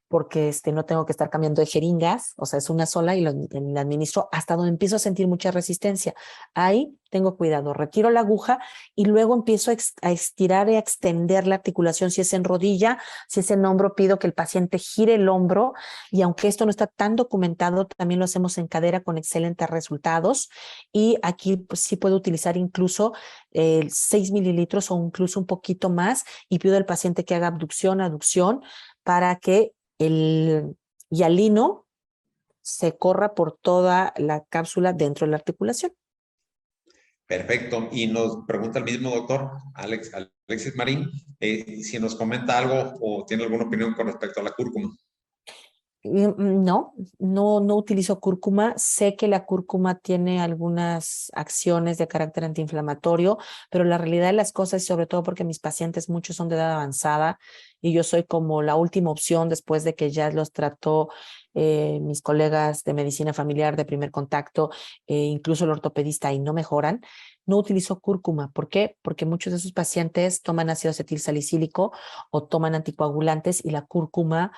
porque no tengo que estar cambiando de jeringas, o sea, es una sola, y la administro hasta donde empiezo a sentir mucha resistencia. Ahí tengo cuidado, retiro la aguja y luego empiezo a estirar y a extender la articulación. Si es en rodilla, si es en hombro, pido que el paciente gire el hombro, y aunque esto no está tan documentado, también lo hacemos en cadera con excelentes resultados. Y aquí pues, sí puedo utilizar incluso 6 mililitros o incluso un poquito más, y pido al paciente que haga abducción, aducción, para que el hialino se corra por toda la cápsula dentro de la articulación. Perfecto. Y nos pregunta el mismo doctor, Alexis Marín, si nos comenta algo o tiene alguna opinión con respecto a la cúrcuma. No utilizo cúrcuma. Sé que la cúrcuma tiene algunas acciones de carácter antiinflamatorio, pero la realidad de las cosas, y sobre todo porque mis pacientes muchos son de edad avanzada y yo soy como la última opción después de que ya los trató mis colegas de medicina familiar de primer contacto, incluso el ortopedista, y no mejoran. No utilizo cúrcuma. ¿Por qué? Porque muchos de esos pacientes toman ácido acetilsalicílico o toman anticoagulantes y la cúrcuma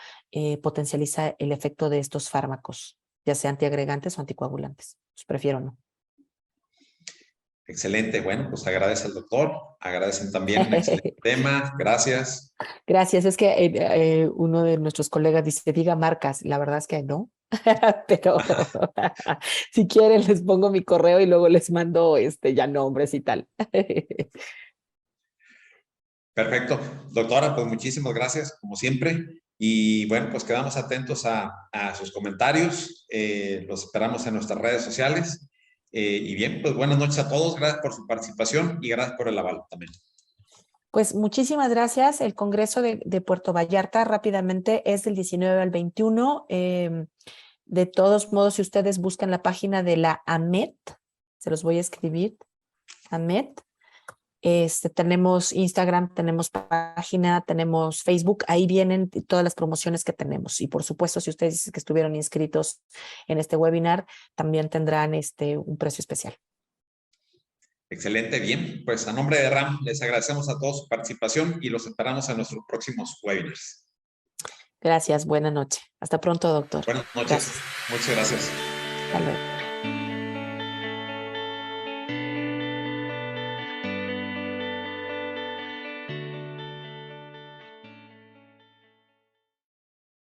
potencializa el efecto de estos fármacos, ya sea antiagregantes o anticoagulantes. Pues prefiero no. Excelente. Bueno, pues agradece al doctor. Agradecen también un excelente tema. Gracias. Gracias. Es que uno de nuestros colegas dice, diga marcas. La verdad es que no. Pero si quieren les pongo mi correo y luego les mando ya nombres y tal. Perfecto. Doctora, pues muchísimas gracias, como siempre. Y bueno, pues quedamos atentos a sus comentarios. Los esperamos en nuestras redes sociales. Y bien, pues buenas noches a todos. Gracias por su participación y gracias por el aval también. Pues muchísimas gracias. El Congreso de Puerto Vallarta rápidamente es del 19 al 21. De todos modos, si ustedes buscan la página de la AMET, se los voy a escribir, AMET. Tenemos Instagram, tenemos página, tenemos Facebook, ahí vienen todas las promociones que tenemos. Y por supuesto, si ustedes dicen que estuvieron inscritos en este webinar, también tendrán un precio especial. Excelente, bien. Pues a nombre de RAM, les agradecemos a todos su participación y los esperamos en nuestros próximos webinars. Gracias, buena noche. Hasta pronto, doctor. Buenas noches. Gracias. Muchas gracias. Hasta luego.